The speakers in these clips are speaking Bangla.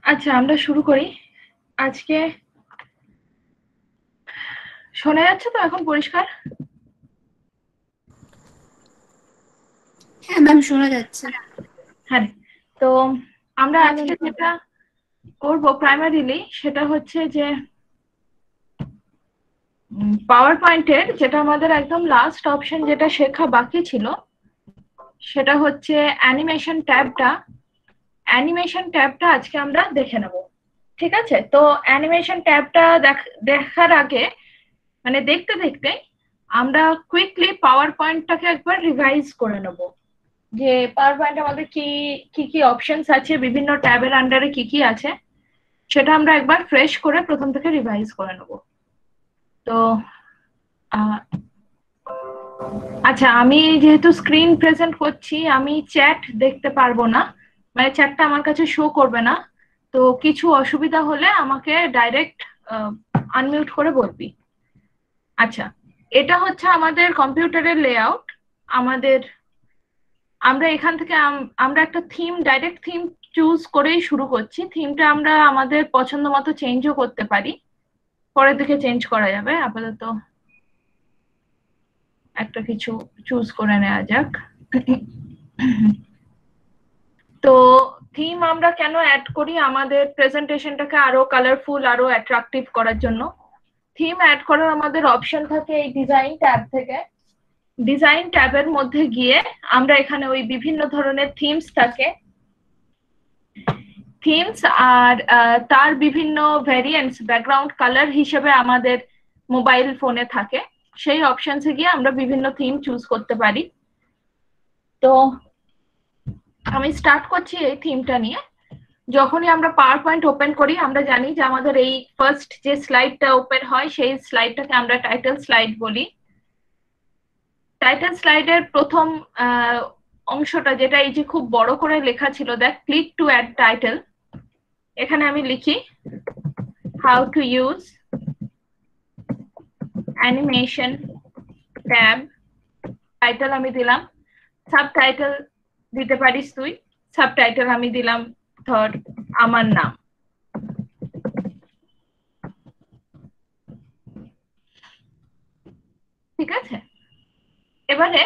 আচ্ছা, আমরা শুরু করি। আজকে শোনা যাচ্ছে তো এখন পরিষ্কার? হ্যাঁ ম্যাম, শোনা যাচ্ছে। হ্যাঁ, তো আমরা আজকে যেটা করব প্রাইমারিলি সেটা হচ্ছে যে পাওয়ার পয়েন্টের যেটা আমাদের একদম লাস্ট অপশন যেটা শেখা বাকি ছিল সেটা হচ্ছে অ্যানিমেশন ট্যাবটা। অ্যানিমেশন ট্যাবটা আজকে আমরা দেখে নেব। ঠিক আছে, তো অ্যানিমেশন ট্যাবটা দেখার আগে মানে দেখতে দেখতে আমরা কুইকলি পাওয়ার পয়েন্টটাকে একবার রিভাইজ করে নেব যে পাওয়ার পয়েন্ট আমাদের কি কি কি অপশনস আছে, বিভিন্ন ট্যাবের আন্ডারে কি কি আছে, সেটা আমরা একবার ফ্রেশ করে প্রথম থেকে রিভাইজ করে নেব। তো আচ্ছা, আমি যেহেতু স্ক্রিন প্রেজেন্ট করছি আমি চ্যাট দেখতে পারবো না, মানে চ্যাটটা আমার কাছে শো করবে না। তো কিছু অসুবিধা হলে আমাকে ডাইরেক্ট আনমিউট করে বলবি। আচ্ছা, এটা হচ্ছে আমাদের কম্পিউটারের লেআউট। আমাদের আমরা এখান থেকে আমরা একটা থিম, ডাইরেক্ট থিম চুজ করেই শুরু করছি। থিমটা আমরা আমাদের পছন্দ মতো চেঞ্জও করতে পারি, পরের দিকে চেঞ্জ করা যাবে। আপাতত একটা কিছু চুজ করে নেওয়া যাক। তো থিম আমরা কেন অ্যাড করি? আমাদের প্রেজেন্টেশনটাকে আরো কালারফুল, আরো অ্যাট্রাকটিভ করার জন্য থিম অ্যাড করার আমাদের অপশন থাকে এই ডিজাইন ট্যাব থেকে। ডিজাইন ট্যাবের মধ্যে গিয়ে আমরা এখানে ওই বিভিন্ন ধরনের থিমস থাকে, থিমস আর তার বিভিন্ন ভ্যারিয়েন্টস ব্যাকগ্রাউন্ড কালার হিসেবে আমাদের মোবাইল ফোনে থাকে। সেই অপশনসে গিয়ে আমরা বিভিন্ন থিম চুজ করতে পারি। তো আমি স্টার্ট করছি এই থিমটা নিয়ে। যখনই আমরা পাওয়ার পয়েন্ট ওপেন করি আমরা জানি যে আমাদের এই ফার্স্ট যে স্লাইডটা ওপেন হয় সেই স্লাইডটাকে আমরা টাইটেল স্লাইড বলি। টাইটেল স্লাইডের প্রথম অংশটা যেটা এই যে খুব বড় করে লেখা ছিল, দেখ ক্লিক টু অ্যাড টাইটেল, এখানে আমি লিখি how to use animation tab. Title আমি দিলাম, সাবটাইটেল দিতে পারিস তুই। সাবটাইটেল আমি দিলাম ধর আমার নাম। ঠিক আছে, এবারে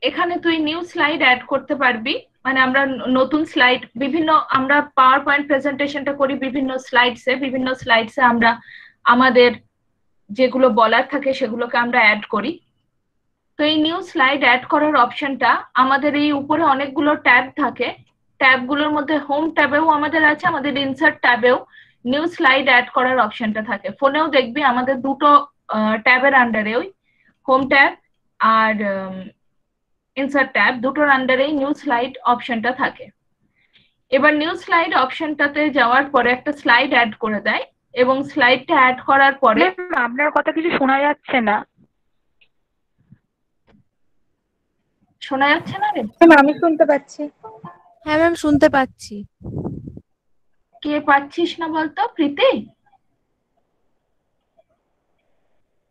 এখানে তুই নিউ স্লাইড অ্যাড করতে পারবি। মানে আমরা নতুন স্লাইড, বিভিন্ন আমরা পাওয়ার পয়েন্ট প্রেজেন্টেশনটা করি বিভিন্ন স্লাইডসে আমরা আমাদের যেগুলো বলার থাকে সেগুলোকে আমরা অ্যাড করি। তো এই নিউ স্লাইড অ্যাড করার অপশনটা আমাদের এই উপরে অনেকগুলো ট্যাব থাকে, ট্যাবগুলোর মধ্যে হোম ট্যাবেও আমাদের আছে, আমাদের ইনসার্ট ট্যাবেও নিউ স্লাইড অ্যাড করার অপশনটা থাকে। ফোনেও দেখবি আমাদের দুটো ট্যাবের আন্ডারে, ওই হোম ট্যাব আর ইনসার্ট ট্যাব দুটোর আন্ডারেই নিউ স্লাইড অপশনটা থাকে। এবার নিউ স্লাইড অপশনটাতে যাওয়ার পরে একটা স্লাইড অ্যাড করে দেয় এবং স্লাইডটা অ্যাড করার পরে আপনার কথা কিছু শোনা যাচ্ছে না। শোনা যাচ্ছে না রে? আমি শুনতে পাচ্ছি। হ্যাঁ ম্যাম, শুনতে পাচ্ছি। কে পাচ্ছিস না বলতো? প্রীতি?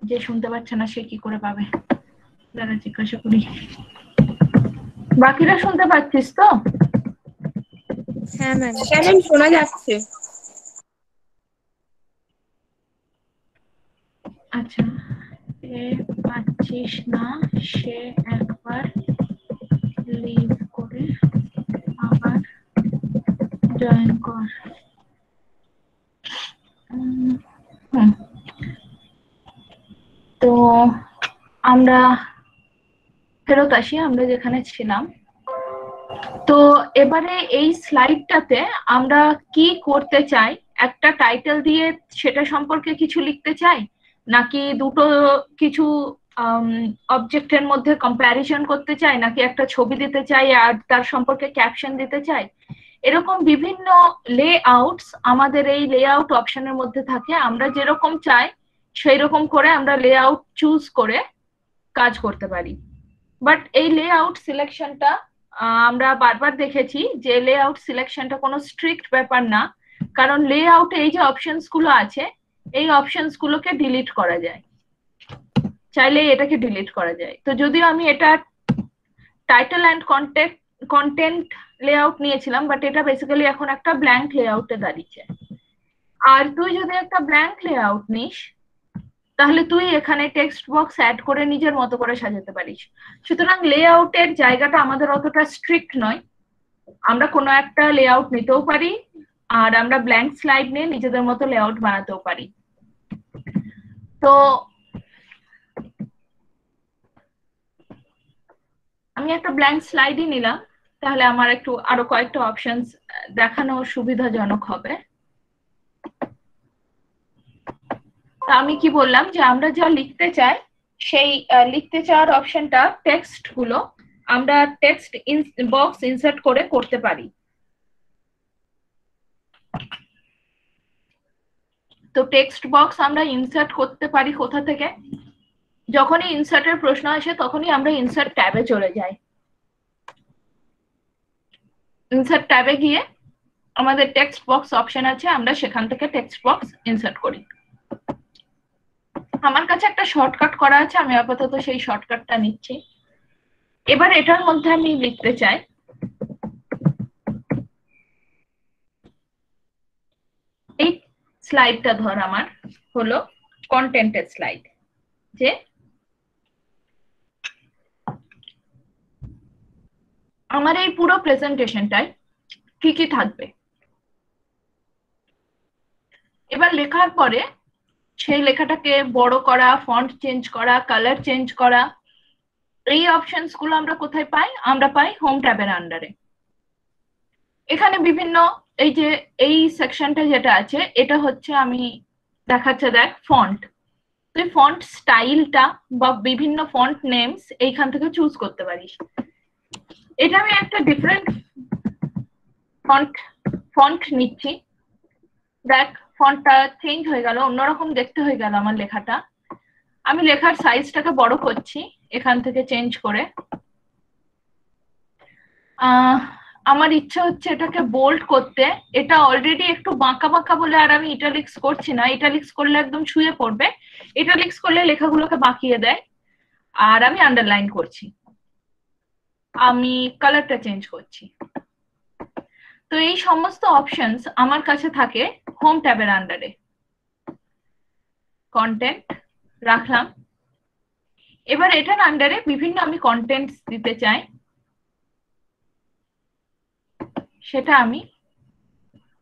যে শুনতে পাচ্ছে না সে কি করে পাবে? দাঁড়া জিজ্ঞাসা করি। বাকিরা শুনতে পাচ্ছিস তো? হ্যাঁ ম্যাম। ম্যাম শোনা যাচ্ছে। আচ্ছা, কে পাচ্ছিস না সে একবার লিভ করে আবার জয়েন কর। তো আমরা ফেরত আসি আমরা যেখানে ছিলাম। তো এবারে এই স্লাইডটাতে আমরা কি করতে চাই, একটা টাইটেল দিয়ে সেটা সম্পর্কে কিছু লিখতে চাই, নাকি দুটো কিছু অবজেক্টের মধ্যে কম্প্যারিজন করতে চাই, নাকি একটা ছবি দিতে চাই আর তার সম্পর্কে ক্যাপশন দিতে চাই, এরকম বিভিন্ন লেআউটস আমাদের এই লেআউট অপশনের মধ্যে থাকে। আমরা যেরকম চাই সেই রকম করে আমরা লেআউট চুজ করে কাজ করতে পারি। বাট এই লেআউট সিলেকশনটা আমরা বারবার দেখেছি যে লেআউট সিলেকশনটা কোনো স্ট্রিক্ট ব্যাপার না, কারণ লেআউটে এই যে অপশনস গুলো আছে এই অপশনস গুলোকে ডিলিট করা যায়, চাইলে এটাকে ডিলিট করা যায়। তো যদিও আমি এটা টাইটেল অ্যান্ড কন্টেন্ট লেআউট নিয়েছিলাম, বাট এটা বেসিক্যালি এখন একটা ব্ল্যাঙ্ক লেআউটে দাঁড়িয়েছে। আর তুই যদি একটা ব্ল্যাঙ্ক লেআউট নিস, তাহলে তুই এখানে টেক্সট বক্স অ্যাড করে নিজের মতো করে সাজাতে পারিস। সুতরাং লেআউটের জায়গাটা আমাদের অতটা স্ট্রিক্ট নয়, আমরা কোনো একটা লেআউট নিতেও পারি, আর আমরা ব্ল্যাঙ্ক স্লাইড নিয়ে নিজেদের মতো লেআউট বানাতেও পারি। তো আমি একটা ব্ল্যাঙ্ক স্লাইডই নিলাম, তাহলে আমার একটু আরো কয়েকটা অপশনস দেখানো সুবিধাজনক হবে। তা আমি কি বললাম যে আমরা যা লিখতে চাই সেই লিখতে চাওয়ার অপশনটা টেক্সট গুলো আমরা টেক্সট বক্স ইনসার্ট করে করতে পারি। তো টেক্সট বক্স আমরা ইনসার্ট করতে পারি কোথা থেকে? যখনই ইনসার্টের প্রশ্ন আসে তখনই আমরা ইনসার্ট ট্যাবে চলে যাই। ইনসার্ট ট্যাবে গিয়ে আমাদের টেক্সট বক্স অপশন আছে, আমরা সেখান থেকে টেক্সট বক্স ইনসার্ট করি। আমার কাছে একটা শর্টকাট করা আছে, আমি আপাতত সেই শর্টকাটটা নিচ্ছি। এবার এটার মধ্যে আমি লিখতে চাই এই স্লাইডটা, ধর আমার হলো কন্টেন্টের স্লাইড, যে আমার এই পুরো প্রেজেন্টেশনটায় কি কি থাকবে। এবার লেখার পরে সেই লেখাটাকে বড় করা, ফন্ট চেঞ্জ করা, কালার চেঞ্জ করা, এই অপশনস গুলো আমরা কোথায় পাই? আমরা পাই হোম ট্যাবের আন্ডারে। এখানে বিভিন্ন এই যে এই সেকশনটা যেটা আছে, এটা হচ্ছে আমি দেখাচ্ছে, দেখ ফন্ট। তুই ফন্ট স্টাইলটা বা বিভিন্ন ফন্ট নেমস এইখান থেকে চুজ করতে পারিস। এটা আমি একটা ডিফারেন্ট ফন্ট নিচ্ছি, দেখ ফন্টটা চেঞ্জ হয়ে গেল, অন্যরকম দেখতে হয়ে গেল আমার লেখাটা। আমি লেখার সাইজটাকে বড় করছি এখান থেকে চেঞ্জ করে। আমার ইচ্ছা হচ্ছে এটাকে বোল্ড করতে। এটা অলরেডি একটু বাঁকা বাঁকা বলে আর আমি ইটালিক্স করছি না, ইটালিক্স করলে একদম শুয়ে পড়বে, ইটালিক্স করলে লেখাগুলোকে বাঁকিয়ে দেয়। আর আমি আন্ডারলাইন করছি, আমি কালারটা চেঞ্জ করছি। তো এই সমস্ত অপশনস আমার কাছে থাকে হোম ট্যাবের আন্ডারে। কন্টেন্ট রাখলাম, এবার এটার আন্ডারে বিভিন্ন আমি কন্টেন্ট দিতে চাই, সেটা আমি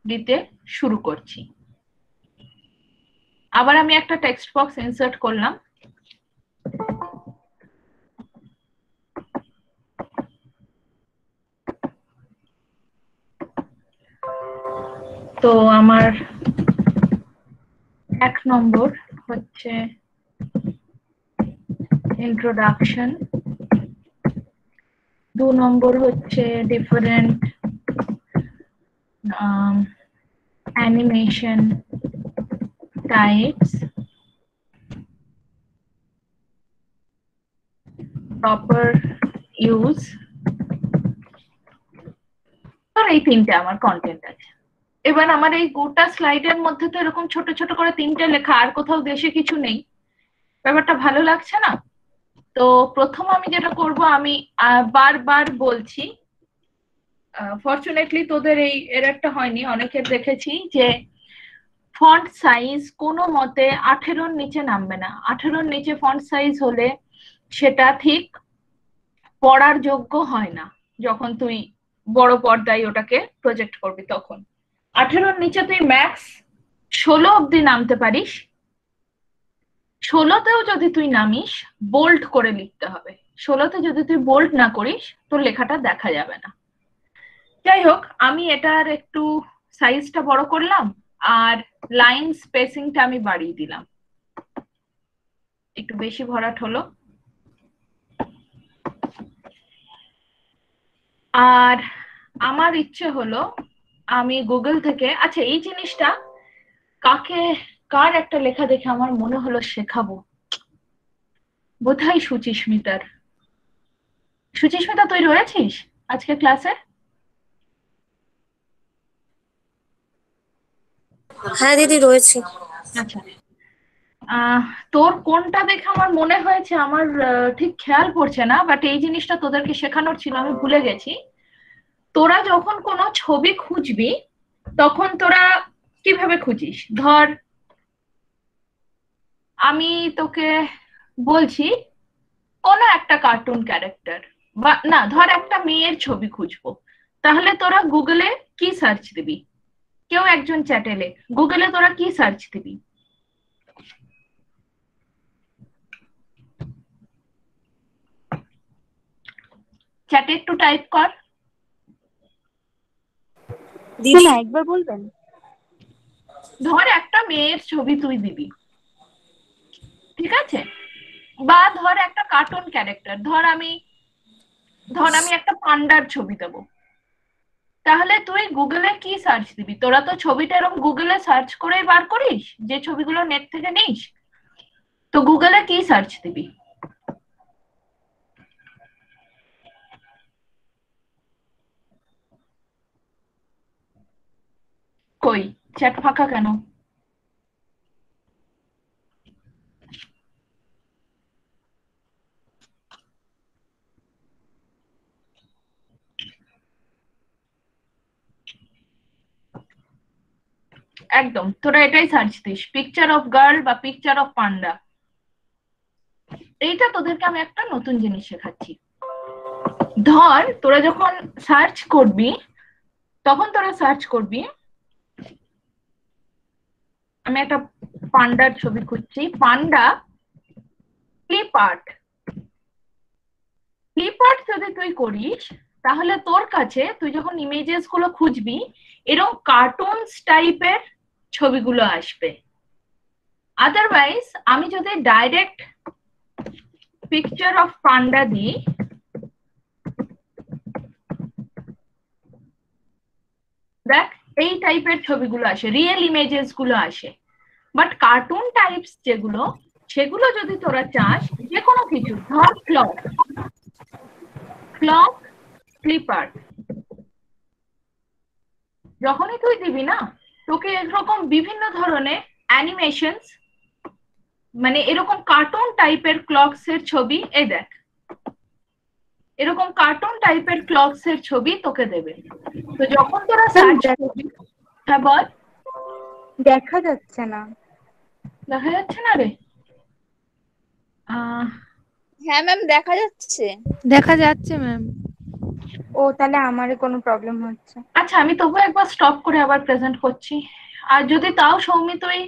দিতে শুরু করছি। আবার আমি একটা টেক্সট বক্স ইনসার্ট করলাম। তো আমার 1 নম্বর হচ্ছে ইন্ট্রোডাকশন, 2 নম্বর হচ্ছে different animation types, proper use. আর এই 3টে আমার কন্টেন্ট আছে। এবার আমার এই গোটা স্লাইডের মধ্যে তো এরকম ছোট ছোট করে 3টে লেখা, আর কোথাও দেশে কিছু নেই, ব্যাপারটা ভালো লাগছে না। তো প্রথম আমি যেটা করব, আমি বারবার বলছি, ফরচুনেটলি তোদের এই এররটা হয়নি, অনেকের দেখেছি যে ফন্ট সাইজ কোনো মতে 18-র নিচে নামবে না। 18-র নিচে ফন্ট সাইজ হলে সেটা ঠিক পড়ার যোগ্য হয় না। যখন তুই বড় পর্দায় ওটাকে প্রজেক্ট করবি তখন 18-র নিচে তুই ম্যাক্স 16 অব্দি নামতে পারিস। 16তেও যদি তুই নামিস, বোল্ড করে লিখতে হবে। 16তে যদি তুই বোল্ড না করিস, তোর লেখাটা দেখা যাবে না। যাই হোক, আমি এটার একটু সাইজটা বড় করলাম, আর লাইন স্পেসিংটা আমি বাড়িয়ে দিলাম, একটু বেশি ভরাট হলো। আর আমার ইচ্ছে হলো আমি গুগল থেকে, আচ্ছা এই জিনিসটা কার একটা লেখা দেখে আমার মনে হলো শেখাবো, বোধহয় সুচিস্মিতার। সুচিস্মিতা, তুই রয়েছিস আজকে ক্লাসে? হ্যাঁ দিদি রয়েছে। আচ্ছা, তোর কোনটা দেখে আমার মনে হয়েছে, আমার ঠিক খেয়াল পড়ছে না, বাট এই জিনিসটা তোদেরকে শেখানোর ছিল, আমি ভুলে গেছি। তোরা যখন কোনো ছবি খুঁজবি তখন তোরা কিভাবে খুঁজিস? ধর আমি তোকে বলছি কোনো একটা কার্টুন ক্যারেক্টার, বা না ধর একটা মেয়ের ছবি খুঁজবো, তাহলে তোরা গুগলে কি সার্চ দিবি? কেউ একজন চ্যাটে লেখ, গুগলে তোরা কি সার্চ দিবি? চ্যাটে একটু টাইপ কর। দিদি না একবার বলবেন? ধর একটা মেয়ের ছবি তুই দিবি, ঠিক আছে? বা ধর একটা কার্টুন ক্যারেক্টার, ধর আমি একটা পান্ডার ছবি দেবো, তাহলে তুই গুগলে কি সার্চ দিবি? তোরা তো ছবিটা এরকম গুগলে সার্চ করেই বার করিস, যে ছবিগুলো নেট থেকে নিস। তো গুগলে কি সার্চ দিবি? কই চ্যাট ফাঁকা কেন? একদম তোরা এটাই search this, picture of girl বা পিকচার অফ পান্ডা। এইটা তোদেরকে আমি একটা নতুন জিনিস শেখাচ্ছি। ধর তোরা যখন সার্চ করবি, তখন তোরা সার্চ করবি, আমি একটা পান্ডার ছবি খুঁজছি, পান্ডা ক্লিপ আর্ট। ক্লিপ আর্ট যদি তুই করিস, তাহলে তোর কাছে তুই যখন ইমেজেস গুলো খুঁজবি, এরকম কার্টুনস টাইপের ছবিগুলো আসবে। আদারওয়াইজ আমি যদি ডাইরেক্ট পিকচার অফ পান্ডা দিই, দেখ এই টাইপের ছবিগুলো আসে, রিয়েল ইমেজেস গুলো আসে। বাট কার্টুন টাইপস যেগুলো, সেগুলো যদি তোরা চাস, যে কোনো কিছু, ধর ক্লক ক্লিপার, যখনই তুই দিবি না, তোকে এরকম বিভিন্ন ধরনের অ্যানিমেশনস, মানে এরকম কার্টুন টাইপের ক্লকস এর ছবি, এই দেখ এরকম কার্টুন টাইপের ক্লকস এর ছবি তোকে দেবে। তো যখন তোরা সার্চ করবি, হ্যাঁ বল। দেখা যাচ্ছে না। দেখা যাচ্ছে না রে? হ্যাঁ ম্যাম দেখা যাচ্ছে। দেখা যাচ্ছে ম্যাম। ও তাহলে আমারই কোনো প্রবলেম হচ্ছে। আচ্ছা আমি তবু একবার স্টপ করে আবার প্রেজেন্ট করছি। আর যদি তাও সৌমি তুই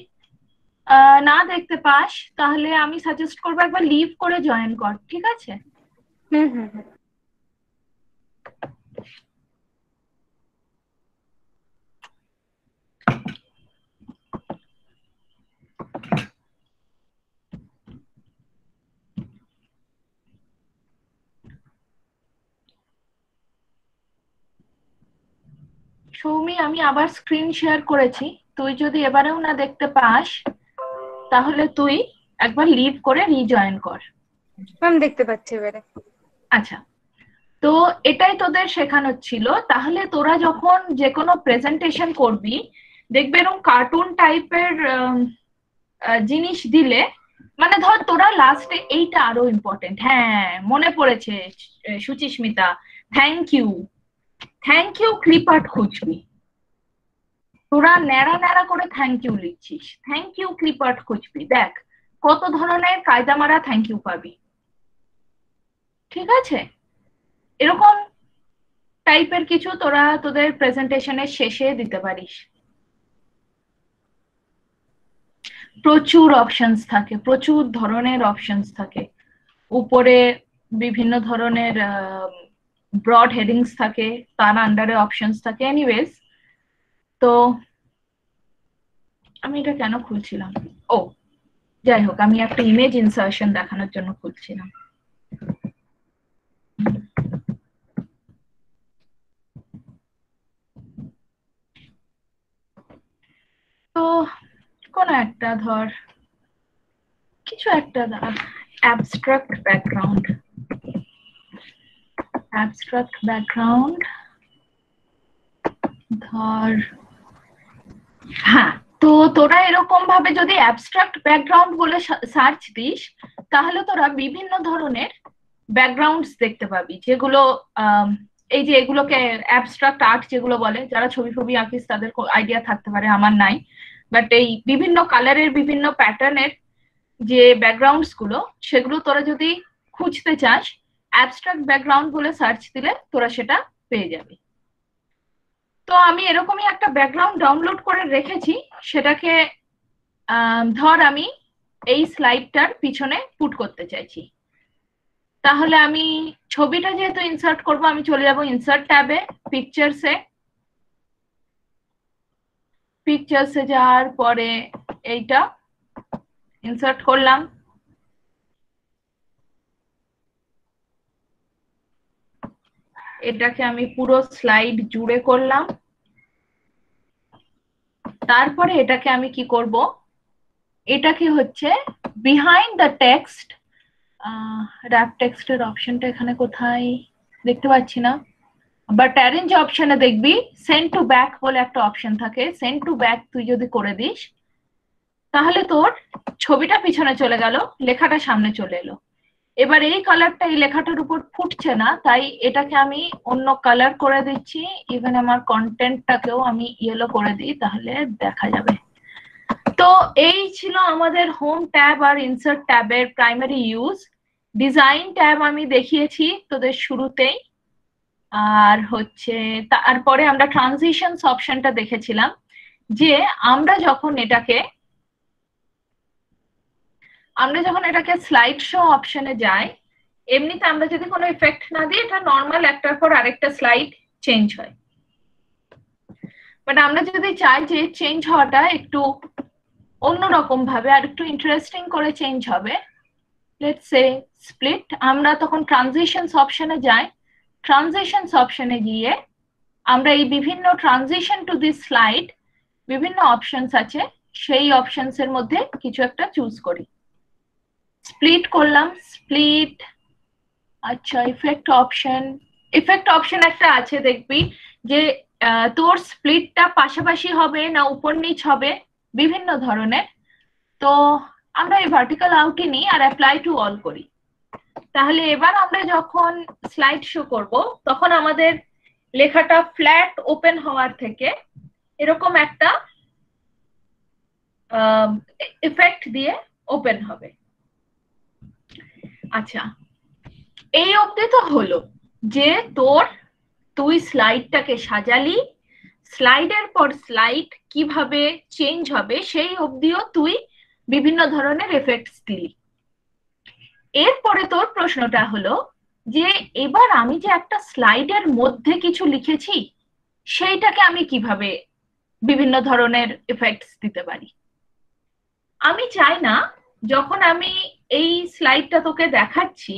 না দেখতে পাস, তাহলে আমি সাজেস্ট করবো একবার লিভ করে জয়েন কর, ঠিক আছে? হুম হুম হুম। সৌমি আমি আবার স্ক্রিন শেয়ার করেছি, তুই যদি এবারেও না দেখতে পাস, তাহলে তুই একবার লিভ করে রিজয়েন কর। ম্যাম দেখতে পাচ্ছি এবারে। আচ্ছা, তো এটাই তোদের শেখানো ছিল। তাহলে তোরা যখন যে কোনো প্রেজেন্টেশন করবি, দেখবে এরকম কার্টুন টাইপের জিনিস দিলে, মানে ধর তোরা লাস্টে, এইটা আরো ইম্পর্টেন্ট, হ্যাঁ মনে পড়েছে Suchismita, thank you clip art খুঁজবি। তোরা ন্যাড়া ন্যাড়া করে থ্যাংক ইউ লিখছিস, থ্যাংক ইউ ক্লিপ আর্ট খুঁজবি, দেখ কত ধরনের কায়দা মারা থ্যাংক ইউ পাবি, ঠিক আছে? এরকম টাইপের কিছু তোরা তোদের প্রেজেন্টেশনের শেষে দিতে পারিস। প্রচুর অপশনস থাকে, প্রচুর ধরনের অপশনস থাকে। উপরে বিভিন্ন ধরনের ব্রড হেডিংস থাকে, তার আন্ডারে অপশনস থাকে। এনিওয়েজ, তো আমি এটা কেন খুলছিলাম? ও যাই হোক, আমি একটা ইমেজ ইনসার্শন দেখানোর জন্য খুলছিলাম। তো কোন একটা ধর, কিছু একটা অ্যাবস্ট্রাক্ট ব্যাকগ্রাউন্ড, ধর, হ্যাঁ। তো তোরা এরকম ভাবে যদি অ্যাবস্ট্রাক্ট ব্যাকগ্রাউন্ড বলে সার্চ দিস, তাহলে তোরা বিভিন্ন ধরনের ব্যাকগ্রাউন্ডস দেখতে পাবি, যেগুলো এই যে এগুলোকে অ্যাবস্ট্রাক্ট আর্ট যেগুলো বলে, যারা ছবি ছবি আঁকিস তাদের আইডিয়া থাকতে পারে, আমার নাই। বাট এই বিভিন্ন কালারের বিভিন্ন প্যাটার্নের যে ব্যাকগ্রাউন্ডস গুলো, সেগুলো তোরা যদি খুঁজতে চাস, অ্যাবস্ট্রাক্ট ব্যাকগ্রাউন্ড বলে সার্চ দিলে তোরা সেটা পেয়ে যাবি। তো আমি এরকমই একটা ব্যাকগ্রাউন্ড ডাউনলোড করে রেখেছি, সেটাকে ধর আমি এই স্লাইডটার পিছনে পুট করতে চাইছি। তাহলে আমি ছবিটা যেহেতু ইনসার্ট করব, আমি চলে যাব ইনসার্ট ট্যাবে, পিকচার্সে যাওয়ার পরে এইটা ইনসার্ট করলাম। এটাকে আমি পুরো স্লাইড জুড়ে করলাম। তারপরে এটাকে আমি কি করব, এটাকে হচ্ছে বিহাইন্ড দ্য টেক্সট, র্যাপ টেক্সটের অপশনটা এখানে কোথায় দেখতে পাচ্ছি না, বাট অ্যারেঞ্জ অপশনে দেখবি সেন্ড টু ব্যাক বলে একটা অপশন থাকে। সেন্ড টু ব্যাক তুই যদি করে দিস, তাহলে তোর ছবিটা পিছনে চলে গেল, লেখাটা সামনে চলে এলো। এবার এই কালারটা এই লেখাটার উপর ফুটছে না, তাই এটাকে আমি অন্য কালার করে দিচ্ছি। ইভেন আমার কন্টেন্টটাকেও আমি ইয়েলো করে দিই, তাহলে দেখা যাবে। তো এই ছিল আমাদের হোম ট্যাব আর ইনসার্ট ট্যাবের প্রাইমারি ইউজ। ডিজাইন ট্যাব আমি দেখিয়েছি তোদের শুরুতেই, আর হচ্ছে তারপরে আমরা ট্রানজিশনস অপশনটা দেখেছিলাম, যে আমরা যখন এটাকে স্লাইড শো অপশনে যাই, এমনিতে আমরা যদি কোনো ইফেক্ট না দিই, এটা নর্মাল একটার পর আরেকটা স্লাইড চেঞ্জ হয়। বাট আমরা যদি চাই যে চেঞ্জ হওয়াটা একটু অন্যরকম ভাবে আর একটু ইন্টারেস্টিং করে চেঞ্জ হবে, লেটস সে স্প্লিট, আমরা তখন ট্রানজিশনস অপশনে যাই। ট্রানজিশনস অপশনে গিয়ে আমরা এই বিভিন্ন ট্রানজিশন টু দিস স্লাইড বিভিন্ন অপশনস আছে, সেই অপশনস এর মধ্যে কিছু একটা চুজ করি। স্প্লিট করলাম, স্প্লিট। আচ্ছা, ইফেক্ট অপশন একটা আছে, দেখবি যে তোর স্প্লিটটা পাশাপাশি হবে না উপর নিচ হবে, বিভিন্ন ধরনের। তো আমরা এই ভার্টিক্যাল আউটই নিই আর অ্যাপ্লাই টু অল করি। তাহলে এবার আমরা যখন স্লাইড শো করব, তখন আমাদের লেখাটা ফ্ল্যাট ওপেন হওয়ার থেকে এরকম একটা ইফেক্ট দিয়ে ওপেন হবে। আচ্ছা, এই অবধি তো হলো যে তুই স্লাইডটাকে সাজালি, স্লাইডের পর স্লাইড কিভাবে চেঞ্জ হবে সেই অবধিও তুই বিভিন্ন ধরনের এফেক্টস দিলি। এরপরে তোর প্রশ্নটা হলো যে এবার আমি যে একটা স্লাইডের মধ্যে কিছু লিখেছি, সেইটাকে আমি কিভাবে বিভিন্ন ধরনের এফেক্টস দিতে পারি। আমি চাই না যখন আমি এই স্লাইডটা তোকে দেখাচ্ছি,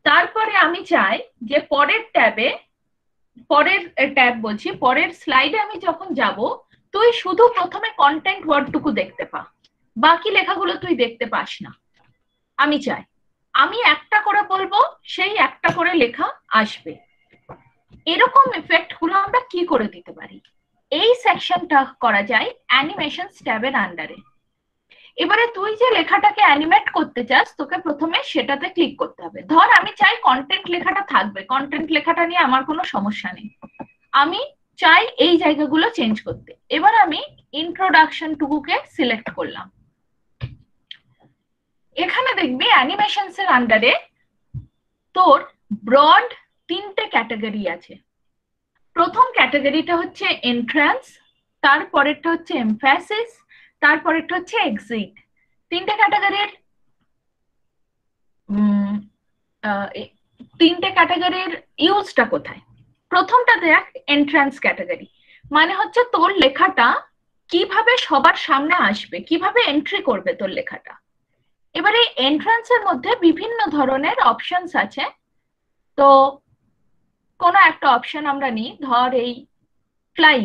তারপরে আমি চাই যে পরের স্লাইডে আমি যখন যাব, তুই শুধু প্রথমে কন্টেন্ট ওয়ার্ডটুকু দেখতে পা, বাকি লেখাগুলো তুই দেখতে পাস না। আমি চাই আমি একটা করে বলবো, সেই একটা করে লেখা আসবে। এরকম এফেক্ট গুলো আমরা কি করে দিতে পারি, এই সেকশনটা করা যায় অ্যানিমেশনস ট্যাবের আন্ডারে। এবারে তুই যে লেখাটাকে অ্যানিমেট করতে চাস, তোকে প্রথমে সেটাতে ক্লিক করতে হবে। ধর আমি চাই কন্টেন্ট লেখাটা থাকবে, কন্টেন্ট লেখাটা নিয়ে আমার কোনো সমস্যা নেই, আমি চাই এই জায়গাগুলো চেঞ্জ করতে। এবার আমি ইন্ট্রোডাকশন টুকুকে সিলেক্ট করলাম। এখানে দেখবি অ্যানিমেশনস এর আন্ডারে তোর ব্রড 3টে ক্যাটাগরি আছে। প্রথম ক্যাটাগরিটা হচ্ছে এন্ট্রান্স, তারপরেরটা হচ্ছে এমফ্যাসিস, তারপরেরটা হচ্ছে এক্সিট। 3টে ক্যাটাগরির ইউজটা কোথায়? প্রথমটা দেখ, এন্ট্রান্স ক্যাটাগরি মানে হচ্ছে তোর লেখাটা কিভাবে সবার সামনে আসবে, কিভাবে এন্ট্রি করবে তোর লেখাটা। এবারে এন্ট্রান্সের মধ্যে বিভিন্ন ধরনের অপশনস আছে। তো কোনো একটা অপশন আমরা নিই, ধর এই ফ্লাই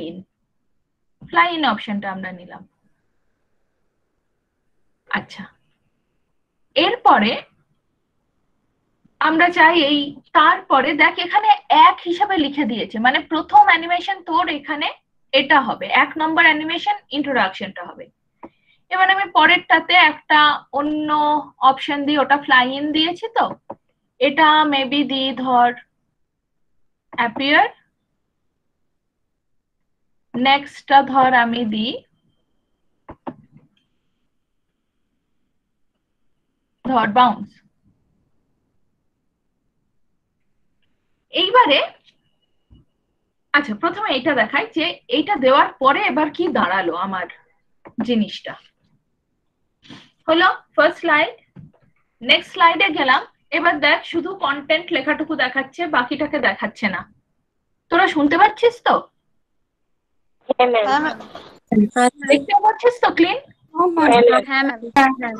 ইন অপশনটা আমরা নিলাম। আচ্ছা, এরপরে আমরা চাই এই, তারপরে দেখ এখানে এক হিসাবে লিখে দিয়েছে, মানে প্রথম অ্যানিমেশন তোর এখানে এটা হবে, 1 নম্বর অ্যানিমেশন ইন্ট্রোডাকশনটা হবে। এবার আমি পরেরটাতে একটা অন্য অপশন দিই, ওটা ফ্লাই ইন দিয়েছি, তো এটা মেবি দিই ধর অ্যাপিয়ার, নেক্সটটা ধর আমি দিই ধর বাউন্স। এইবারে আচ্ছা প্রথমে এটা দেখাই যে এইটা দেওয়ার পরে এবার কি দাঁড়ালো আমার জিনিসটা। হলো ফার্স্ট স্লাইড, নেক্সট স্লাইডে গেলাম। এবার দেখ শুধু কন্টেন্ট লেখাটুকু দেখাচ্ছে, বাকিটাকে দেখাচ্ছে না। তোরা শুনতে পাচ্ছিস তো? দেখতে পাচ্ছিস তো ক্লিন? হ্যাঁ ম্যাম।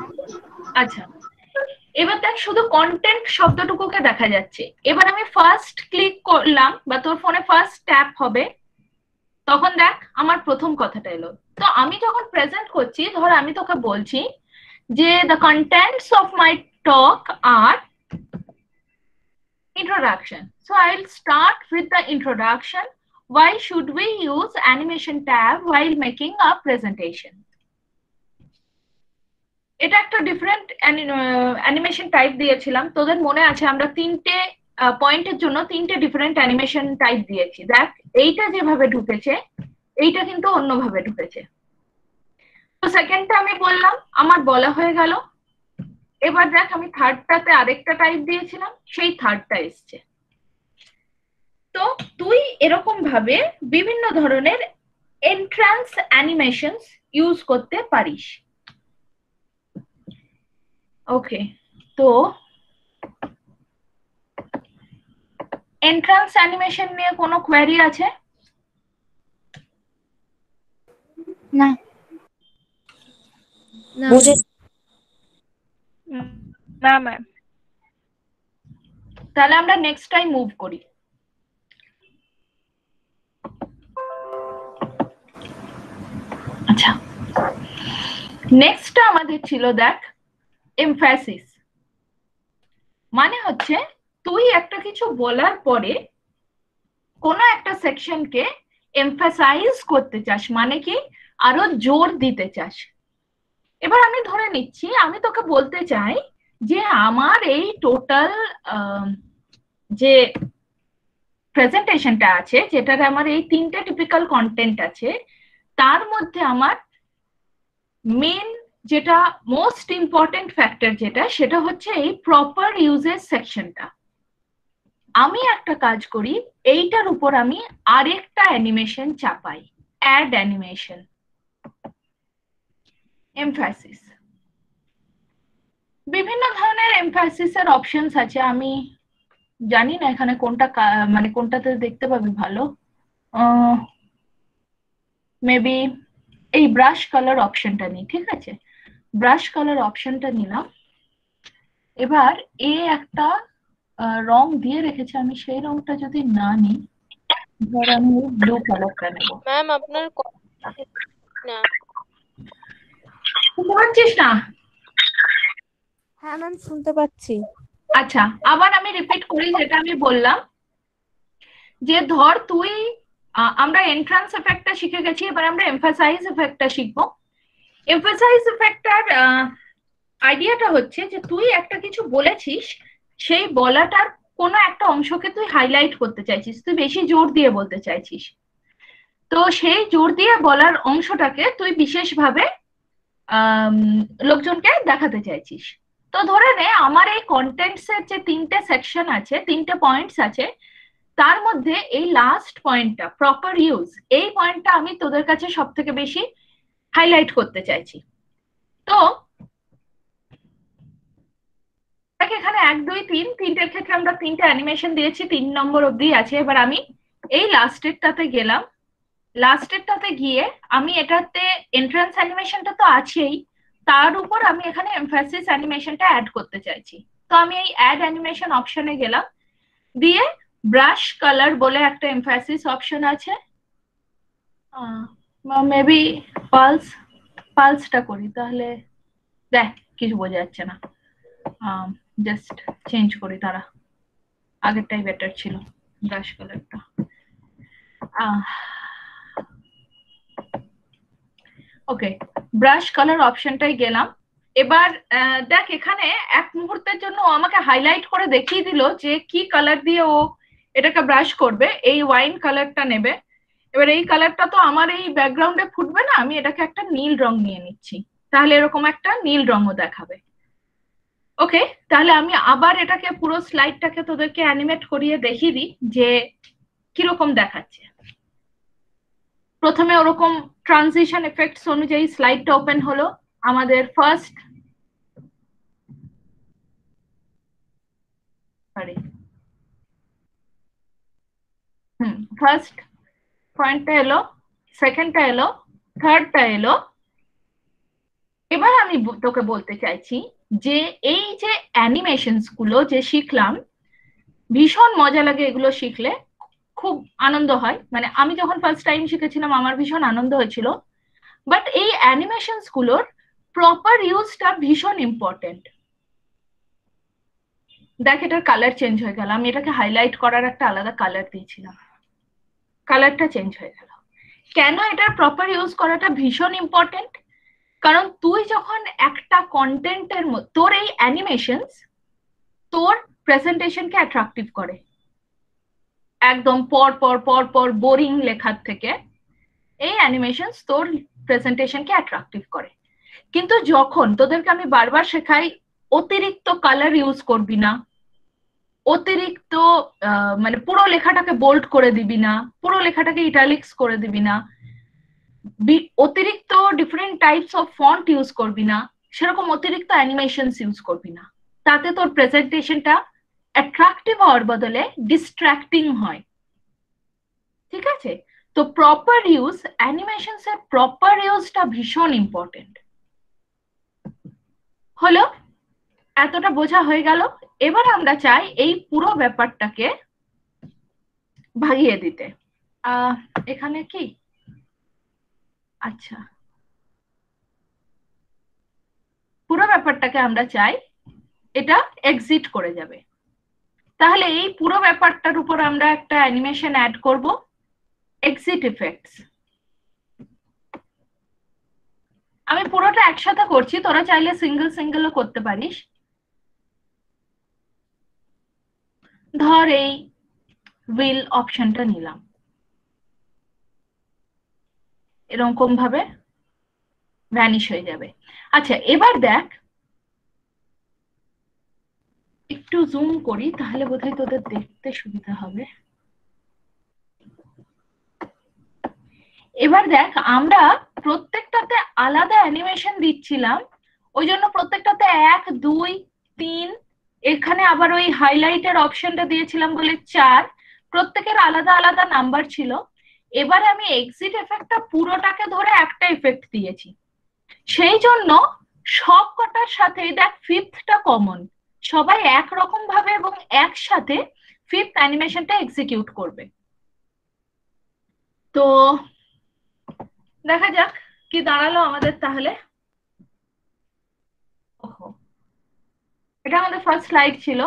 আচ্ছা এবার দেখ শুধু কন্টেন্ট শব্দটুকুকে দেখা যাচ্ছে। এবার আমি ফার্স্ট ক্লিক করলাম বা তোর ফোনে ফার্স্ট ট্যাপ হবে, তখন দেখ আমার প্রথম কথাটা এলো। তো আমি যখন প্রেজেন্ট করছি, ধর আমি তোকে বলছি যে the contents of my talk are introduction. So I'll start with the introduction. Why should we use animation tab while making a presentation? এটা একটা ডিফারেন্ট অ্যানিমেশন টাইপ দিয়েছিলাম, তোদের মনে আছে আমরা তিনটে পয়েন্টের জন্য তিনটে ডিফারেন্ট অ্যানিমেশন টাইপ দিয়েছি। দেখ এইটা যেভাবে ঢুকেছে, এইটা কিন্তু অন্যভাবে ঢুকেছে। তো সেকেন্ডটা আমি বললাম, আমার বলা হয়ে গেল। এবার দেখ আমি থার্ডটাতে আরেকটা টাইপ দিয়েছিলাম, সেই থার্ডটা এসছে। তো তুই এরকম ভাবে বিভিন্ন ধরনের এন্ট্রান্স অ্যানিমেশনস ইউজ করতে পারিস। ওকে, তো এন্ট্রান্স অ্যানিমেশন নিয়ে কোনো কোয়েরি আছে? না। না ম্যাম। তাহলে আমরা নেক্সট টাইম মুভ করি। আচ্ছা নেক্সটটা আমাদের ছিল দেখ এমফ্যাসিস। মানে হচ্ছে তুই একটা কিছু বলার পরে কোনো একটা সেকশনকে এমফাসাইজ করতে চাস, মানে কি আরো জোর দিতে চাস। এবার আমি ধরে নিচ্ছি আমি তোকে বলতে চাই যে আমার এই টোটাল যে প্রেজেন্টেশনটা আছে, যেটার আমার এই তিনটে টিপিক্যাল কন্টেন্ট আছে, তার মধ্যে আমার মেন যেটা মোস্ট ইম্পর্টেন্ট ফ্যাক্টর যেটা, সেটা হচ্ছে এই প্রপার ইউজেস সেকশনটা। আমি একটা কাজ করি, এইটার উপর আমি আরেকটা অ্যানিমেশন চাপাই, অ্যাড অ্যানিমেশন, এমফ্যাসিস। বিভিন্ন ধরনের এমফ্যাসিসের অপশনস আছে, আমি জানি না এখানে কোনটা মানে কোনটাতে দেখতে পাবি ভালো। মেবি এই ব্রাশ কালার অপশনটা নিই, ঠিক আছে? ব্রাশ কালার অপশনটা নিলাম। এবার এ একটা রং দিয়ে রেখেছে, আমি সেই রংটা যদি না নিই, ধর আমি ব্লু কালারটা নেব। ম্যাম আপনার না শুনতে পাচ্ছিস না? হ্যাঁ ম্যাম শুনতে পাচ্ছি। আচ্ছা আবার আমি রিপিট করি যেটা আমি বললাম, যে ধর তুই আমরা এন্ট্রান্স এফেক্টটা শিখে গেছি, এবার আমরা এমফাসাইজ এফেক্টটা শিখবো। এমফাসাইজ এফেক্টটার আইডিয়াটা হচ্ছে যে তুই একটা কিছু বলেছিস, সেই বলাটার কোনো একটা অংশকে তুই হাইলাইট করতে চাইছিস, তুই বেশি জোর দিয়ে বলতে চাইছিস। তো সেই জোর দিয়ে বলার অংশটাকে তুই বিশেষভাবে লোকজনকে দেখাতে চাইছিস। তো ধরে নে আমার এই কন্টেন্টস এর যে তিনটে সেকশন আছে, তিনটে পয়েন্টস আছে, তার মধ্যে এই লাস্ট পয়েন্টটা প্রপার ইউজ, এই পয়েন্টটা আমি তোদের কাছে সব থেকে বেশি হাইলাইট করতে চাইছি। তো এখানে 1 2 3 তিনটের ক্ষেত্রে আমরা তিনটে অ্যানিমেশন দিয়েছি, 3 নম্বর অবধি আছে। এবার আমি এই লাস্টেরটাতে গেলাম, লাস্টেরটাতে গিয়ে আমি এটাতে এন্ট্রান্স অ্যানিমেশনটা তো আছেই, তার উপর আমি এখানে এমফ্যাসিস অ্যানিমেশনটা অ্যাড করতে চাইছি। তো আমি এই অ্যাড অ্যানিমেশন অপশনে গেলাম, দিয়ে ব্রাশ কালার বলে একটা এমফ্যাসিস অপশন আছে, মেবি পালসটা করি, তাহলে দেখ কিছু বোঝা যাচ্ছে না, জাস্ট চেঞ্জ করি, তারা আগেরটাই বেটার ছিল ব্রাশ কালারটা। ওকে ব্রাশ কালার অপশনটাই গেলাম। এবার দেখ এখানে এক মুহূর্তের জন্য আমাকে হাইলাইট করে দেখিয়ে দিল যে কি কালার দিয়ে ও এটাকে ব্রাশ করবে, এই ওয়াইন কালারটা নেবে। এবার এই কালারটা তো আমার এই ব্যাকগ্রাউন্ডে ফুটবে না, আমি এটাকে একটা নীল রং নিয়ে নিচ্ছি, তাহলে এরকম একটা নীল রঙও দেখাবে। ওকে, তাহলে আমি আবার এটাকে পুরো স্লাইডটাকে তোদেরকে অ্যানিমেট করিয়ে দেখিয়ে দিই যে কিরকম দেখাচ্ছে। প্রথমে ওরকম ট্রানজিশন এফেক্টস অনুযায়ী স্লাইডটা ওপেন হলো। আমাদের ফার্স্ট পয়েন্টটা এলো, সেকেন্ডটা এলো, থার্ডটা এলো। এবার আমি তোকে বলতে চাইছি যে এই যে অ্যানিমেশনস গুলো যে শিখলাম, ভীষণ মজা লাগে এগুলো শিখলে, খুব আনন্দ হয়। মানে আমি যখন ফার্স্ট টাইম শিখেছিলাম আমার ভীষণ আনন্দ হয়েছিল। বাট এই অ্যানিমেশনস গুলোর প্রপার ইউজটা ভীষণ ইম্পর্টেন্ট। দেখ এটার কালার চেঞ্জ হয়ে গেল, আমি এটাকে হাইলাইট করার একটা আলাদা কালার দিয়েছিলাম, কালারটা চেঞ্জ হয়ে গেল। কেন এটার প্রপার ইউজ করাটা ভীষণ ইম্পর্টেন্ট? কারণ তুই যখন একটা কন্টেন্টের তোর এই অ্যানিমেশনস তোর প্রেজেন্টেশনকে অ্যাট্রাকটিভ করে, একদম পর পর পর পর বোরিং লেখার থেকে এই অ্যানিমেশনস তোর প্রেজেন্টেশনকে অ্যাট্রাকটিভ করে। কিন্তু যখন তোদেরকে আমি বারবার শেখাই অতিরিক্ত কালার ইউজ করবি না, অতিরিক্ত মানে পুরো লেখাটাকে বোল্ড করে দিবি না, পুরো লেখাটাকে ইটালিক্স করে দিবি না, অতিরিক্ত different types of font use করবি না, সেরকম অতিরিক্ত অ্যানিমেশনস ইউজ করবি না, তাতে তোর প্রেজেন্টেশনটা অ্যাট্রাকটিভ হওয়ার বদলে ডিস্ট্রাক্টিং হয়। ঠিক আছে? তো প্রপার ইউজ, অ্যানিমেশনস এর প্রপার ইউজটা ভীষণ ইম্পর্টেন্ট। হলো, এতটা বোঝা হয়ে গেল। এবার আমরা চাই এই পুরো ব্যাপারটাকে ভাগিয়ে দিতে। এখানে কি, আচ্ছা, পুরো ব্যাপারটাকে আমরা চাই এটা এক্সিট করে যাবে। তাহলে এই পুরো ব্যাপারটার উপর আমরা একটা অ্যানিমেশন অ্যাড করব, এক্সিট ইফেক্টস। আমি পুরোটা একসাথে করছি, তোরা চাইলে সিঙ্গেল সিঙ্গেলও করতে পারিস। ধর এই হুইল অপশনটা নিলাম, এরকম ভাবে ভ্যানিশ হয়ে যাবে। আচ্ছা, এবার দেখ, একটু জুম করি তাহলে বোধহয় তোদের দেখতে সুবিধা হবে। এবার দেখ, আমরা প্রত্যেকটাতে আলাদা অ্যানিমেশন দিচ্ছিলাম, ওই জন্য প্রত্যেকটাতে 1 2 3, এখানে আবার ওই হাইলাইটের অপশনটা দিয়েছিলাম বলে 4, প্রত্যেকের আলাদা আলাদা নাম্বার ছিল। এবার আমি এক্সিট এফেক্টটা পুরোটাকে ধরে একটা এফেক্ট দিয়েছি, সেই জন্য সব কটার সাথে দেখ ফিফথটা কমন, সবাই একরকম ভাবে এবং একসাথে ফিফথ অ্যানিমেশনটা এক্সিকিউট করবে। তো দেখা যাক কি দাঁড়ালো আমাদের তাহলে। ওহো, এটা আমাদের ফার্স্ট স্লাইড ছিল।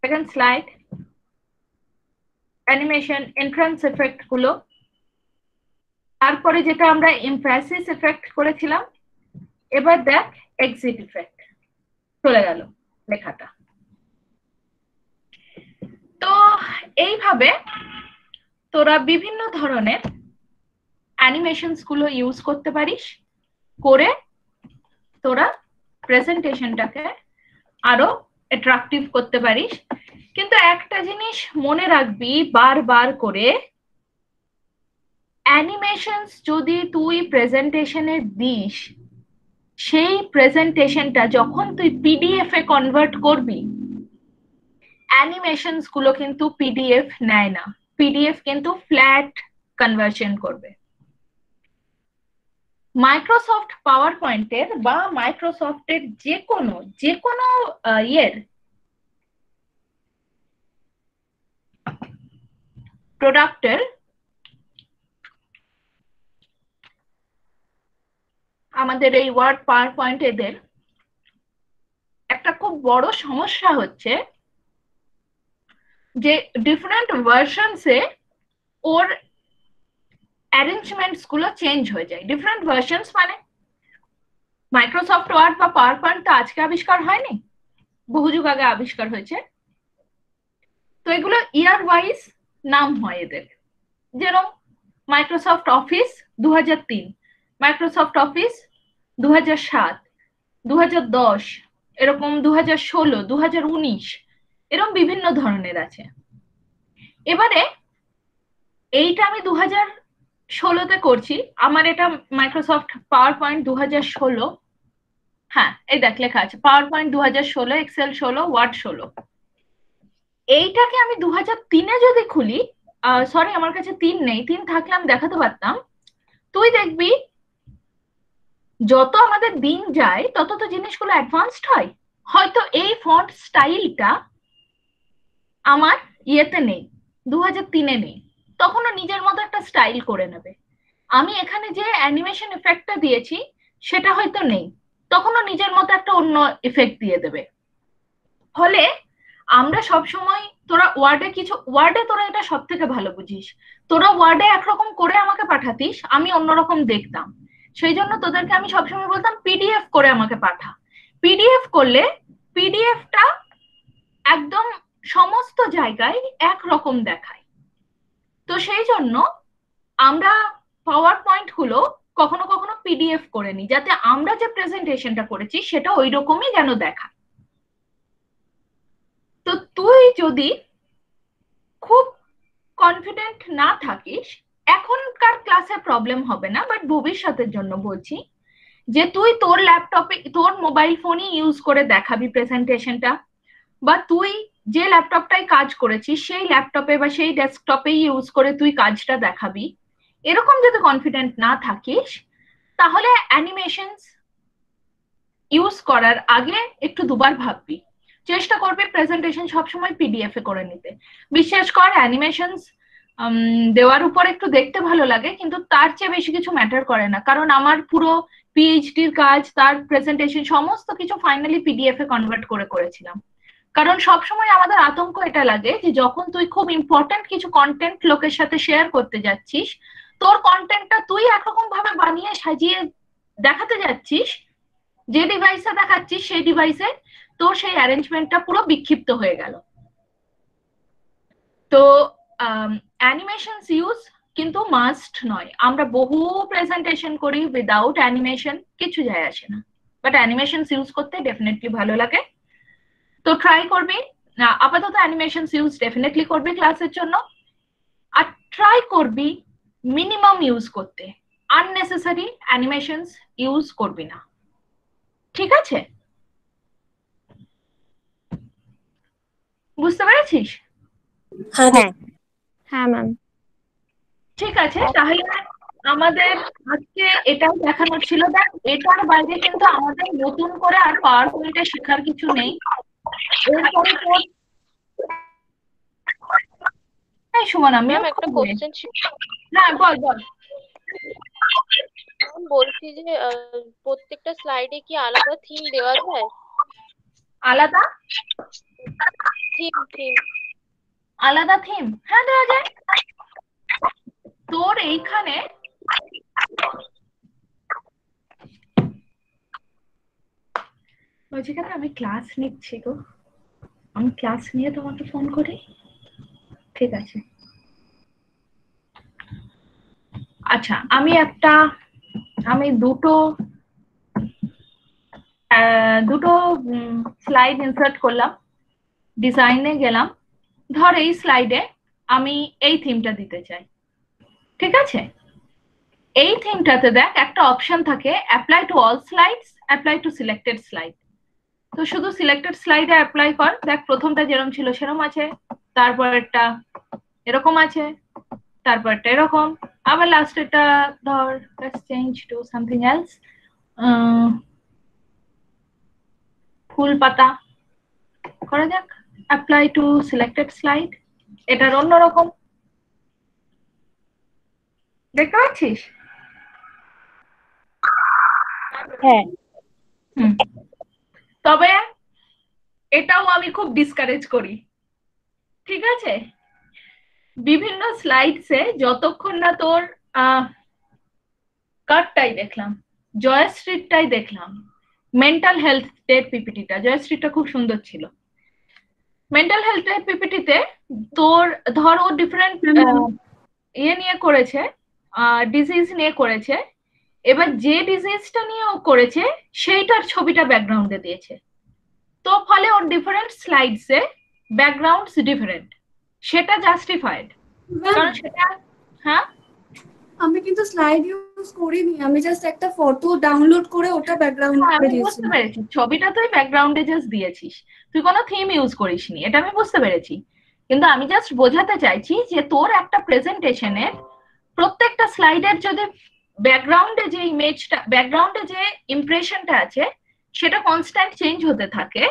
Second slide, animation entrance effect গুলো। তারপরে যেটা আমরা এমফ্যাসিস এফেক্ট করেছিলাম। এবার দেখ এক্সিট ইফেক্ট চলে গেল লেখাটা। তো এইভাবে তোরা বিভিন্ন ধরনের অ্যানিমেশনস গুলো ইউজ করতে পারিস, করে তোরা প্রেজেন্টেশনটাকে আরো অ্যাট্রাকটিভ করতে পারিস। কিন্তু একটা জিনিস মনে রাখবি বারবার করে, অ্যানিমেশনস যদি তুই প্রেজেন্টেশনে দিস, সেই প্রেজেন্টেশনটা যখন তুই পিডিএফ এ কনভার্ট করবি, অ্যানিমেশনস গুলো কিন্তু পিডিএফ নেয় না, পিডিএফ কিন্তু ফ্ল্যাট কনভার্সন করবে। মাইক্রোসফট পাওয়ার পয়েন্টের বা মাইক্রোসফটের যে কোনো ইয়ের প্রোডাক্টের আমাদের এই ওয়ার্ড পাওয়ার পয়েন্ট এদের একটা খুব বড় সমস্যা হচ্ছে যে ডিফারেন্ট ভার্সনসে ওর অ্যারেঞ্জমেন্টস গুলো চেঞ্জ হয়ে যায়। ডিফারেন্ট ভার্সনস মানে মাইক্রোসফট ওয়ার্ড বা পাওয়ার পয়েন্ট তো আজকে আবিষ্কার হয়নি, বহু যুগ আগে আবিষ্কার হয়েছে। তো এগুলো ইয়ার ওয়াইজ নাম হয় এদের, যেরকম মাইক্রোসফট অফিস 2003, মাইক্রোসফট অফিস 2007, 2010, এরকম 2016, 2019, এরকম বিভিন্ন ধরনের আছে। এবারে এইটা আমি 2016-তে করছি, আমার এটা মাইক্রোসফট পাওয়ার পয়েন্ট 2016। হ্যাঁ, এই দেখ লেখা আছে পাওয়ার পয়েন্ট 2016, এক্সেল 16, ওয়ার্ড 16। এইটাকে আমি 2003-এ যদি খুলি, সরি আমার কাছে 3 নেই, 3 থাকলে আমি দেখাতে পারতাম। তুই দেখবি যত আমাদের দিন যায় তত তো জিনিসগুলো অ্যাডভান্সড হয়। হয়তো এই ফন্ট স্টাইলটা আমার ইয়েতে নেই, 2003-এ নেই, তখনও নিজের মতো একটা স্টাইল করে নেবে। আমি এখানে যে অ্যানিমেশন এফেক্টটা দিয়েছি সেটা হয়তো নেই, তখনও নিজের মতো একটা অন্য এফেক্ট দিয়ে দেবে। ফলে আমরা সব সময়, তোরা ওয়ার্ডে তোরা এটা সব থেকে ভালো বুঝিস, তোরা ওয়ার্ডে একরকম করে আমাকে পাঠাতিস, আমি অন্যরকম দেখতাম। সেই জন্য তোদেরকে আমি সবসময় বলতাম পিডিএফ করে আমাকে পাঠা। পিডিএফ করলে পিডিএফটা একদম সমস্ত জায়গায় একরকম দেখায়। তো সেই জন্য আমরা পাওয়ার পয়েন্ট গুলো কখনো কখনো পিডিএফ করে নিই, যাতে আমরা যে প্রেজেন্টেশনটা করেছি সেটা ওই রকমই যেন দেখায়। তো তুই যদি খুব কনফিডেন্ট না থাকিস, এখনকার ক্লাসে প্রবলেম হবে না, বাট ভবিষ্যতের জন্য বলছি যে তুই তোর ল্যাপটপে, তোর মোবাইল ফোনই ইউজ করে দেখাবি প্রেজেন্টেশনটা, বা তুই যে ল্যাপটপটাই কাজ করেছিস সেই ল্যাপটপে বা সেই ডেস্কটপে ইউজ করে তুই কাজটা দেখাবি। এরকম যদি কনফিডেন্ট না থাকিস, তাহলে অ্যানিমেশনস ইউজ করার আগে একটু দুবার ভাববি। চেষ্টা করবি প্রেজেন্টেশন সবসময় পিডিএফ এ করে নিতে। বিশেষ কর অ্যানিমেশনস দেওয়ার উপর একটু দেখতে ভালো লাগে, কিন্তু তার চেয়ে বেশি কিছু ম্যাটার করে না, কারণ আমার পুরো পিএইচডির কাজ, তার প্রেজেন্টেশন সমস্ত কিছু ফাইনালি পিডিএফ এ কনভার্ট করে করেছিলাম। কারণ সবসময় আমাদের আতঙ্ক এটা লাগে যে যখন তুই খুব ইম্পর্টেন্ট কিছু কন্টেন্ট লোকের সাথে শেয়ার করতে যাচ্ছিস, তোর কন্টেন্টটা তুই একরকম ভাবে বানিয়ে সাজিয়ে দেখাতে যাচ্ছিস, যে ডিভাইসে দেখাচ্ছিস সেই ডিভাইসে তোর সেই অ্যারেঞ্জমেন্টটা পুরো বিক্ষিপ্ত হয়ে গেল। তো অ্যানিমেশনস ইউজ কিন্তু মাস্ট নয়। আমরা বহু প্রেজেন্টেশন করি উইদাউট অ্যানিমেশন, কিছু যায় আসে না, বাট অ্যানিমেশনস ইউজ করতে ডেফিনেটলি ভালো লাগে। তো ট্রাই করবি, আপাতত অ্যানিমেশনস ইউজ ডেফিনেটলি করবি ক্লাসের জন্য, আর ট্রাই করবি মিনিমাম ইউজ করতে, আননেসেসারি অ্যানিমেশনস ইউজ করবি না, ঠিক আছে? বুঝতে পেরেছিস? হ্যাঁ হ্যাঁ ম্যাম। ঠিক আছে, তাহলে আমাদের আজকে এটাই দেখানোর ছিল। দেখ, এটার বাইরে কিন্তু আমাদের নতুন করে আর পাওয়ার পয়েন্টে শেখার কিছু নেই। এরপরে তোর সুমন, আমি ম্যাম একটা কোশ্চেন ছিল। হ্যাঁ বল বল। আমি বলছি যে প্রত্যেকটা স্লাইডে কি আলাদা থিম দেওয়া যায়? আলাদা থিম আলাদা থিম? হ্যাঁ, দেওয়া যায়। তোর এইখানে যেখানে আমি ক্লাস নিচ্ছি গো, আমি ক্লাস নিয়ে তোমাকে ফোন করি, ঠিক আছে? আচ্ছা, আমি দুটো স্লাইড ইনসার্ট করলাম, ডিজাইনে গেলাম। ধর এই স্লাইডে আমি এই থিমটা দিতে চাই, ঠিক আছে? এই থিমটাতে দেখ একটা অপশন থাকে apply to all slides, apply to selected slide. তো শুধু সিলেক্টেড স্লাইডে অ্যাপ্লাই কর। দেখ প্রথমটা যেরকম ছিল সেরকম আছে, তারপরেরটা এরকম আছে, তারপরটা এরকম, আবার লাস্টেরটা ধর let's change to something else, ফুল পাতা করা যাক, অ্যাপ্লাই টু সিলেক্টেড স্লাইড, এটার অন্যরকম। দেখতে পাচ্ছিস? হ্যাঁ। তবে এটাও আমি খুব ডিসকারেজ করি, ঠিক আছে? বিভিন্ন স্লাইডসে যতক্ষণ না তোর কার্ডটাই দেখলাম, জয়শ্রীটাই দেখলাম, মেন্টাল হেলথ ডে পিপিটিটা, জয়শ্রীটা খুব সুন্দর ছিল। মেন্টাল হেলথের পিপিটিতে তোর ধর ও ডিফারেন্ট ইয়ে নিয়ে করেছে, ডিজিজ নিয়ে করেছে। এবার যে ডিজিজটা নিয়ে ও করেছে সেইটার ছবিটা ব্যাকগ্রাউন্ডে দিয়েছে, তো ফলে ওর ডিফারেন্ট স্লাইডসে ব্যাকগ্রাউন্ডস ডিফারেন্ট, সেটা জাস্টিফাইড, কারণ সেটা হ্যাঁ আমি কিন্তু স্লাইড ইউজ করিনি, আমি জাস্ট একটা ফটো ডাউনলোড করে ওটা ব্যাকগ্রাউন্ডে আমি দিয়েছি। বুঝতে পেরেছি, ছবিটা তুই ব্যাকগ্রাউন্ডে জাস্ট দিয়েছিস, তুই কোনো থিম ইউজ করিসনি, এটা আমি বুঝতে পেরেছি। কিন্তু আমি জাস্ট বোঝাতে চাইছি যে তোর একটা প্রেজেন্টেশনের প্রত্যেকটা স্লাইডের যদি ব্যাকগ্রাউন্ডে যে ইমেজটা, ব্যাকগ্রাউন্ডে যে ইমপ্রেশনটা আছে সেটা কনস্ট্যান্ট চেঞ্জ হতে থাকে,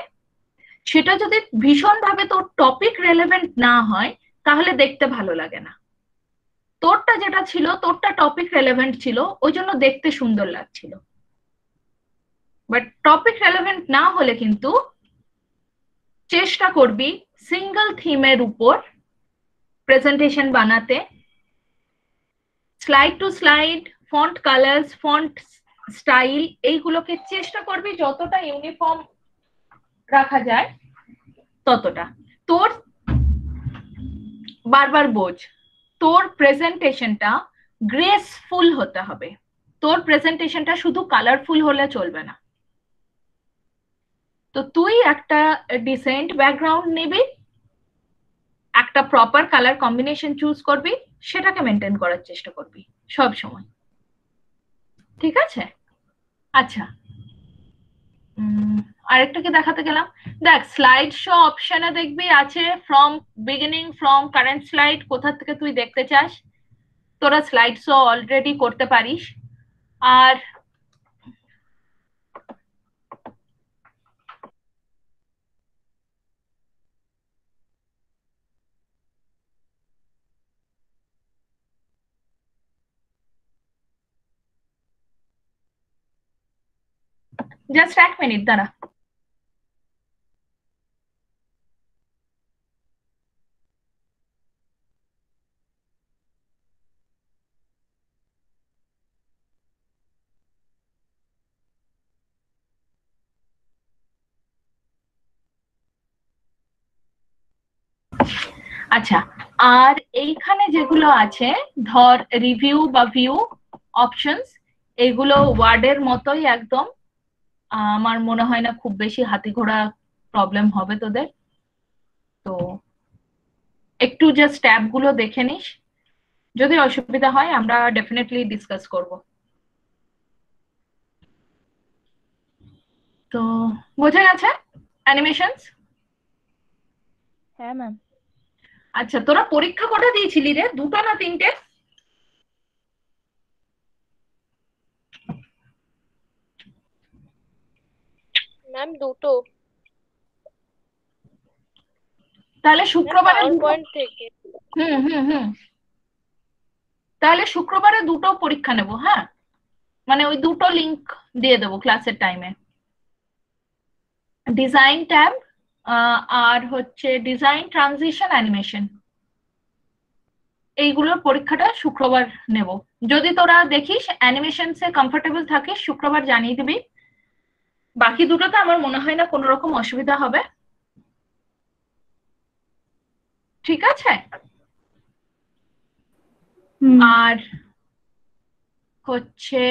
সেটা যদি ভীষণভাবে তোর টপিক রেলেভেন্ট না হয় তাহলে দেখতে ভালো লাগে না। তোরটা যেটা ছিল, তোরটা টপিক রেলেভেন্ট ছিল, ওই জন্য দেখতে সুন্দর লাগছিল। বাট টপিক রেলেভেন্ট না হলে কিন্তু চেষ্টা করবি সিঙ্গেল থিমের উপর প্রেজেন্টেশন বানাতে। Slide two slide, font colours, font style, এইগুলোকে চেষ্টা করবি যতটা ইউনিফর্ম রাখা যায় ততটা। তোর বারবার বোঝ, তোর প্রেজেন্টেশনটা গ্রেসফুল হতে হবে, তোর প্রেজেন্টেশনটা শুধু কালারফুল হলে চলবে না। তো তুই একটা ডিসেন্ট ব্যাকগ্রাউন্ড নিবি, একটা প্রপার কালার কম্বিনেশন চুজ করবি, সেটাকে মেনটেন করার চেষ্টা করবি সব সময়, ঠিক আছে? আচ্ছা, আরেকটাকে দেখাতে গেলাম, দেখ স্লাইড শো অপশনে দেখবি আছে from beginning, from current slide, কোথা থেকে তুই দেখতে চাস। তোরা স্লাইড শো অলরেডি করতে পারিস। আর জাস্ট 1 মিনিট দাঁড়া। আচ্ছা, আর এইখানে যেগুলো আছে ধর রিভিউ বা ভিউ অপশনস, এগুলো ওয়ার্ডের মতোই একদম। আমার মনে হয় না খুব বেশি হাতি ঘোড়া প্রবলেম হবে তোদের, তো একটু জাস্ট ট্যাব গুলো দেখে নিস, যদি অসুবিধা হয় আমরা ডেফিনেটলি ডিসকাস করব। তো বোঝা গেছে অ্যানিমেশনস? হ্যাঁ ম্যাম। আচ্ছা, তোরা পরীক্ষা কটা দিয়েছিলি রে, 2টা না 3টে? ম্যাম 2টো। তাহলে শুক্রবারে পাওয়ার 2টো। পয়েন্ট থেকে। হুম, তাহলে শুক্রবারে 2টো পরীক্ষা নেব, হ্যাঁ, মানে ওই 2টো লিংক দিয়ে দেবো ক্লাসের টাইমে। ডিজাইন ট্যাব আর হচ্ছে ডিজাইন ট্রানজিশন অ্যানিমেশন, এইগুলোর পরীক্ষাটা শুক্রবার নেব। যদি তোরা দেখিস অ্যানিমেশনসে কমফোর্টেবল থাকিস শুক্রবার জানিয়ে দিবি, বাকি দুটোতে আমার মনে হয় না কোনো রকম অসুবিধা হবে, ঠিক আছে? আর হচ্ছে